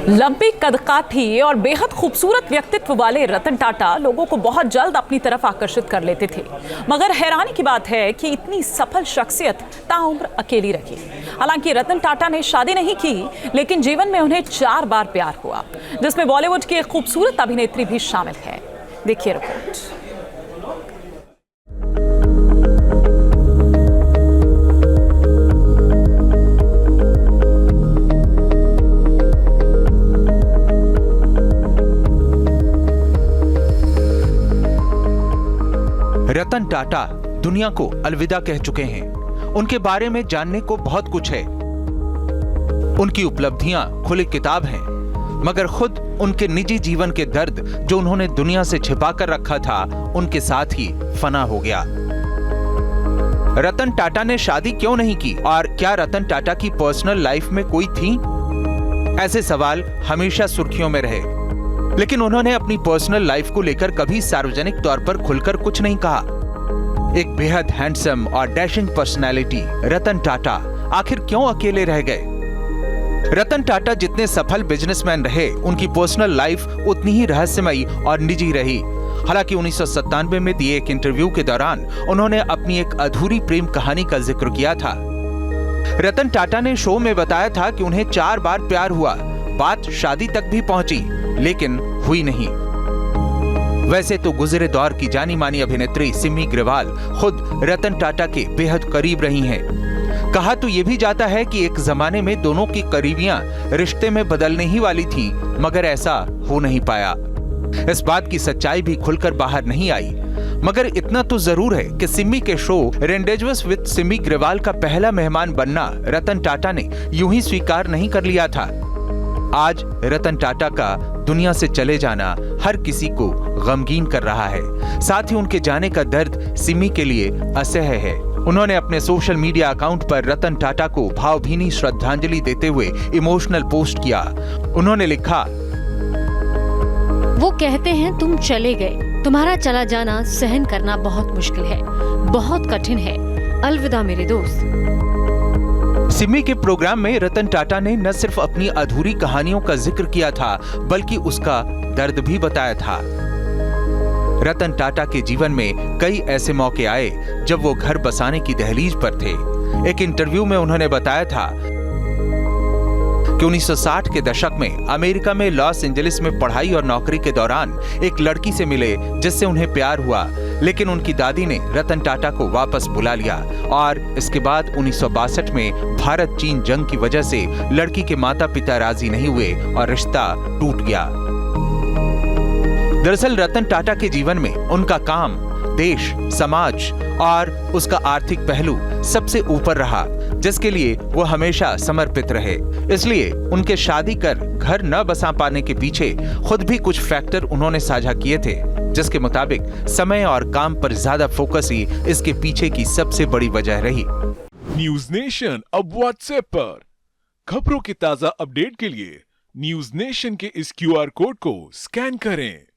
लंबी कदकाठी और बेहद खूबसूरत व्यक्तित्व वाले रतन टाटा लोगों को बहुत जल्द अपनी तरफ आकर्षित कर लेते थे। मगर हैरानी की बात है कि इतनी सफल शख्सियत ताउम्र अकेली रही। हालांकि रतन टाटा ने शादी नहीं की, लेकिन जीवन में उन्हें 4 बार प्यार हुआ, जिसमें बॉलीवुड की एक खूबसूरत अभिनेत्री भी शामिल है। देखिए रिपोर्ट। रतन टाटा दुनिया को अलविदा कह चुके हैं। उनके बारे में जानने को बहुत कुछ है। उनकी उपलब्धियां खुली किताब हैं, मगर खुद उनके निजी जीवन के दर्द जो उन्होंने दुनिया से छिपा कर रखा था, उनके साथ ही फना हो गया। रतन टाटा ने शादी क्यों नहीं की और क्या रतन टाटा की पर्सनल लाइफ में कोई थी? ऐसे सवाल हमेशा सुर्खियों में रहे, लेकिन उन्होंने अपनी पर्सनल लाइफ को लेकर कभी सार्वजनिक तौर पर खुलकर कुछ नहीं कहा। एक बेहद हैंडसम और डैशिंग पर्सनैलिटी रतन टाटा आखिर क्यों अकेले रह गए? रतन टाटा जितने सफल बिजनेसमैन रहे, उनकी पर्सनल लाइफ उतनी ही रहस्यमयी और निजी रही। हालांकि 1997 में दिए एक इंटरव्यू के दौरान उन्होंने अपनी एक अधूरी प्रेम कहानी का जिक्र किया था। रतन टाटा ने शो में बताया था कि उन्हें 4 बार प्यार हुआ, बात शादी तक भी पहुंची, लेकिन हुई नहीं। वैसे तो गुजरे दौर की जानी मानी अभिनेत्री सिमी ग्रेवाल खुद रतन टाटा के बेहद करीब रही हैं। कहा तो यह भी जाता है कि एक जमाने में दोनों की करीबियां रिश्ते में बदलने ही वाली थीं, मगर ऐसा हो नहीं पाया। इस बात की सच्चाई भी खुलकर बाहर नहीं आई, मगर इतना तो जरूर है कि सिमी के शो रेंडेजवस विद सिमी ग्रेवाल का पहला मेहमान बनना रतन टाटा ने यूं ही स्वीकार नहीं कर लिया था। आज रतन टाटा का दुनिया से चले जाना हर किसी को गमगीन कर रहा है। साथ ही उनके जाने का दर्द सिमी के लिए असह्य है। उन्होंने अपने सोशल मीडिया अकाउंट पर रतन टाटा को भावभीनी श्रद्धांजलि देते हुए इमोशनल पोस्ट किया। उन्होंने लिखा, वो कहते हैं तुम चले गए, तुम्हारा चला जाना सहन करना बहुत मुश्किल है, बहुत कठिन है। अलविदा मेरे दोस्त। सिमी के प्रोग्राम में रतन टाटा ने न सिर्फ अपनी अधूरी कहानियों का जिक्र किया था, बल्कि उसका दर्द भी बताया था। रतन टाटा के जीवन में कई ऐसे मौके आए जब वो घर बसाने की दहलीज पर थे। एक इंटरव्यू में उन्होंने बताया था कि 1960 के दशक में अमेरिका में लॉस एंजलिस में पढ़ाई और नौकरी के दौरान एक लड़की से मिले जिससे उन्हें प्यार हुआ, लेकिन उनकी दादी ने रतन टाटा को वापस बुला लिया और इसके बाद 1962 में भारत चीन जंग की वजह से लड़की के माता पिता राजी नहीं हुए और रिश्ता टूट गया। दरअसल रतन टाटा के जीवन में उनका काम, देश, समाज और उसका आर्थिक पहलू सबसे ऊपर रहा, जिसके लिए वो हमेशा समर्पित रहे। इसलिए उनके शादी कर घर न बसा पाने के पीछे खुद भी कुछ फैक्टर उन्होंने साझा किए थे, जिसके मुताबिक समय और काम पर ज्यादा फोकस ही इसके पीछे की सबसे बड़ी वजह रही। न्यूज नेशन अब व्हाट्सएप पर खबरों की ताजा अपडेट के लिए न्यूज नेशन के इस QR कोड को स्कैन करें।